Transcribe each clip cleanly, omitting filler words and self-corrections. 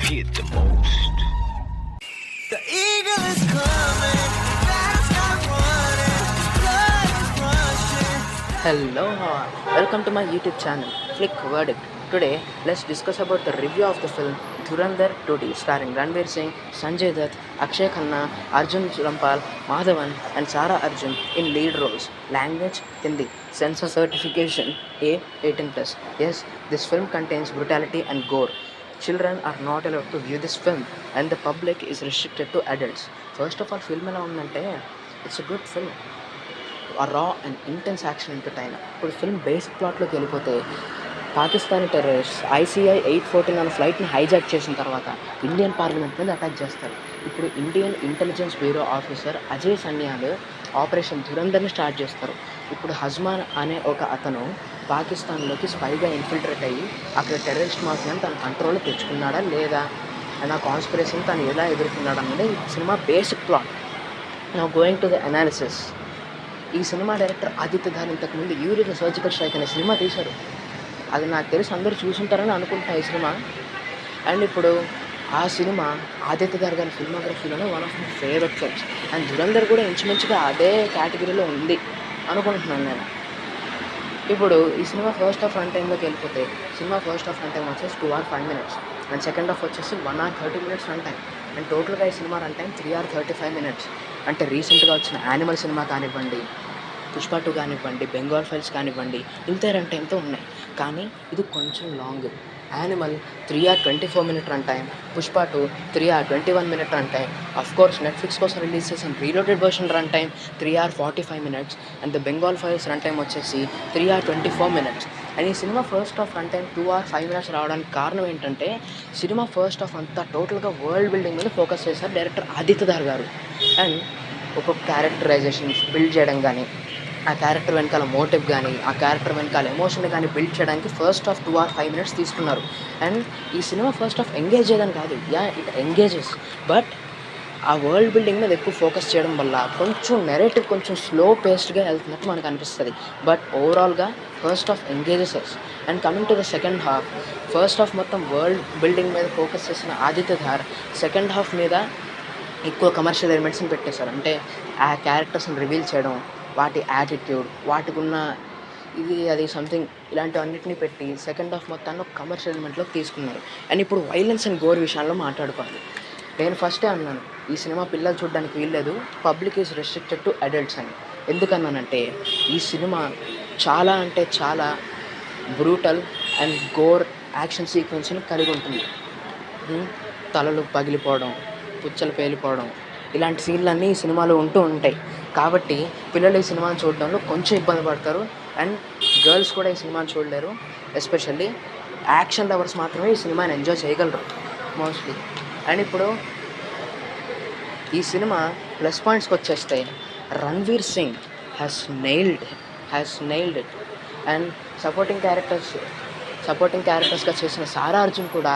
hit the most. The eagle is coming, fast I'm running, blood is rushing. Hello, welcome to my YouTube channel, Flick Verdict. Today, let's discuss about the review of the film Dhurandhar 2D, starring Ranveer Singh, Sanjay Dutt, Akshay Khanna, Arjun Rampal, Madhavan, and Sara Arjun in lead roles. Language Hindi. Censor certification A18+. Yes, this film contains brutality and gore. Children are not allowed to view this film, and the public is restricted to adults. First of all, film ఎలా ఉందంటే it's a good film. రా and intense action entertainer. ఇప్పుడు film basic ప్లాట్లోకి వెళ్ళిపోతే, Pakistani terrorist ICI 814 అనే ఫ్లైట్ని hijack చేసిన తర్వాత Indian parliament మీద attack చేస్తారు. ఇప్పుడు Indian Intelligence Bureau officer Ajay Sanyal operation ధురంధర్ని స్టార్ట్ చేస్తారు. ఇప్పుడు హజ్మాన్ అనే ఒక అతను పాకిస్తాన్లోకి స్పైగా ఇన్ఫిల్ట్రేట్ అయ్యి అక్కడ టెర్రరిస్ట్ మాఫియాని తన కంట్రోల్లో తెచ్చుకున్నాడా లేదా అండ్ ఆ కాన్స్పిరసీని తను ఎలా ఎదుర్కొన్నాడు అన్నది cinema basic plot. Now going to the analysis. ఈ సినిమా డైరెక్టర్ ఆదిత్య ధార్ ఇంతకుముందు యూరి ద సర్జికల్ స్ట్రైక్ అనే సినిమా తీశారు. అది నాకు తెలిసి అందరూ చూసుంటారని అనుకుంటున్నా ఈ సినిమా. అండ్ ఇప్పుడు ఆ సినిమా ఆదిత్య ధార్ గారి ఫిల్మోగ్రఫీలోనే one of my favourite films. And Dhurandhar కూడా ఇంచుమించుగా అదే కేటగిరీలో ఉంది అనుకుంటున్నాను నేను. ఇప్పుడు ఈ సినిమా ఫస్ట్ హాఫ్ రన్ టైంలోకి వెళ్ళిపోతే, cinema first half run time వచ్చేసి 2 hours 5 minutes and second half వచ్చేసి 1 hour 30 minutes run time. And టోటల్గా ఈ cinema run time 3 hours 35 minutes. అంటే రీసెంట్గా వచ్చిన యానిమల్ సినిమా కానివ్వండి, పుష్ప 2 కానివ్వండి, బెంగాల్ ఫైల్స్ కానివ్వండి, ఇంతే రన్ టైంతో ఉన్నాయి. కానీ ఇది కొంచెం long. Animal 3 hours 24 minutes run time, Pushpa 2 3 hours 21 minutes run time. Course Netflix కోసం రిలీజ్ చేసిన reloaded version run time 3 hours 45 minutes and the Bengal files run time వచ్చేసి 3 hours 24 minutes. అండ్ ఈ cinema first half run time 2 hours 5 minutes రావడానికి కారణం ఏంటంటే, cinema first half అంతా టోటల్గా world building మీద ఫోకస్ చేశారు డైరెక్టర్ ఆదిత్య ధార్ గారు. అండ్ ఒక్కొక్క క్యారెక్టరైజేషన్ బిల్డ్ చేయడం కానీ, ఆ క్యారెక్టర్ వెనకాల మోటివ్ కానీ, ఆ క్యారెక్టర్ వెనకాల ఎమోషన్ కానీ బిల్డ్ చేయడానికి ఫస్ట్ హాఫ్ 2 hours 5 minutes తీసుకున్నారు. అండ్ ఈ సినిమా ఫస్ట్ హాఫ్ ఎంగేజ్ చేయడానికి కాదు, ఇట్ ఎంగేజెస్, బట్ ఆ వరల్డ్ బిల్డింగ్ మీద ఎక్కువ ఫోకస్ చేయడం వల్ల కొంచెం నెరేటివ్ కొంచెం స్లో పేస్డ్గా వెళ్తున్నట్టు మనకు అనిపిస్తుంది. బట్ ఓవరాల్గా first half engages us. And coming to the second half, first half మొత్తం వరల్డ్ బిల్డింగ్ మీద ఫోకస్ చేసిన ఆదిత్య ధార్ సెకండ్ హాఫ్ మీద ఎక్కువ కమర్షియల్ ఎలిమెంట్స్ని పెట్టేశారు. అంటే ఆ క్యారెక్టర్స్ని రివీల్ చేయడం, వాటి యాటిట్యూడ్, వాటికి ఉన్న ఇది అది సంథింగ్ ఇలాంటివన్నిటిని పెట్టి సెకండ్ హాఫ్ మొత్తాన్ని కమర్షియల్ ఎలిమెంట్లోకి తీసుకున్నారు. అండ్ ఇప్పుడు వైలెన్స్ అండ్ గోర్ విషయాల్లో మాట్లాడుకోవాలి. నేను ఫస్టే అన్నాను, ఈ సినిమా పిల్లలు చూడడానికి వీల్లేదు, public is restricted to adults అని. ఎందుకన్నానంటే, ఈ సినిమా చాలా అంటే చాలా బ్రూటల్ అండ్ గోర్ యాక్షన్ సీక్వెన్స్ని కలిగి ఉంటుంది. తలలు పగిలిపోవడం, పుచ్చలు పేలిపోవడం, ఇలాంటి సీన్లన్నీ ఈ సినిమాలో ఉంటూ ఉంటాయి. కాబట్టి పిల్లలు ఈ సినిమాని చూడడంలో కొంచెం ఇబ్బంది పడతారు. అండ్ గర్ల్స్ కూడా ఈ సినిమాని చూడలేరు. ఎస్పెషల్లీ యాక్షన్ లవర్స్ మాత్రమే ఈ సినిమాని ఎంజాయ్ చేయగలరు మోస్ట్లీ. అండ్ ఇప్పుడు ఈ సినిమా ప్లస్ పాయింట్స్కి వచ్చేస్తే, Ranveer Singh has nailed it. And supporting క్యారెక్టర్స్గా చేసిన సారా అర్జున్ కూడా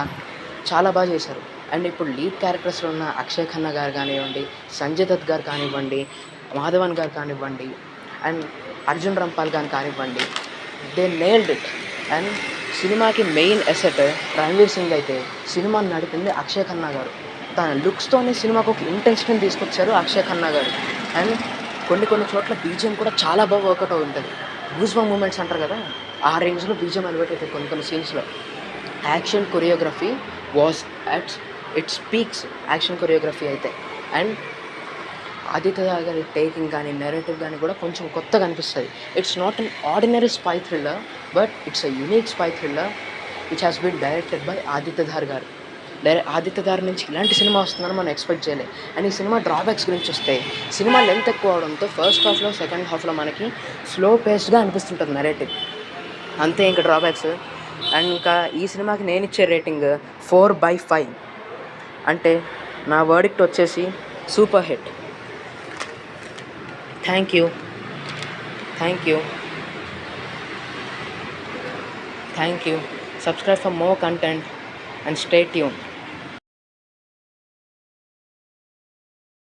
చాలా బాగా చేశారు. అండ్ ఇప్పుడు లీడ్ క్యారెక్టర్స్లో ఉన్న అక్షయ్ ఖన్నా గారు కానివ్వండి, సంజయ్ దత్ గారు కానివ్వండి, మాధవన్ గారు కానివ్వండి, అండ్ అర్జున్ రంపాల్ గారు కానివ్వండి, దే నెయిల్డ్ ఇట్. అండ్ సినిమాకి మెయిన్ ఎసెట్ రణ్వీర్ సింగ్ అయితే, సినిమాని నడిపింది అక్షయ్ ఖన్నా గారు. తన లుక్స్తోనే సినిమాకు ఒక ఇంటెన్షన్ తీసుకొచ్చారు అక్షయ్ ఖన్నా గారు. అండ్ కొన్ని చోట్ల బీజిఎం కూడా చాలా బాగా వర్కౌట్ అవుతుంది. గూస్బంప్ మూమెంట్స్ అంటారు కదా, ఆ రేంజ్లో బీజిఎం ఎలివేట్ అవుతాయి కొన్ని సీన్స్లో. Action choreography was at its peaks, action choreography అయితే. అండ్ ఆదిత్య ధార్ గారి టేకింగ్ కానీ, నెరేటివ్ కానీ కూడా కొంచెం కొత్తగా అనిపిస్తుంది. It's not an ordinary spy thriller, but it's a unique spy thriller which has been directed by Aditya Dhar గారు. ఆదిత్య ధార్ నుంచి ఇలాంటి సినిమా వస్తుందని మనం ఎక్స్పెక్ట్ చేయలేదు. అండ్ ఈ సినిమా డ్రాబ్యాక్స్ గురించి వస్తే, సినిమా లెంత్ ఎక్కువ అవడంతో ఫస్ట్ హాఫ్లో సెకండ్ హాఫ్లో మనకి స్లో పేస్డ్గా అనిపిస్తుంటుంది నెరేటివ్, అంతే ఇంకా డ్రాబ్యాక్స్. అండ్ ఇంకా ఈ సినిమాకి నేను ఇచ్చే రేటింగ్ 4/5. అంటే నా వర్డిక్ట్ వచ్చేసి super hit. Thank you. Subscribe for more content and stay tuned.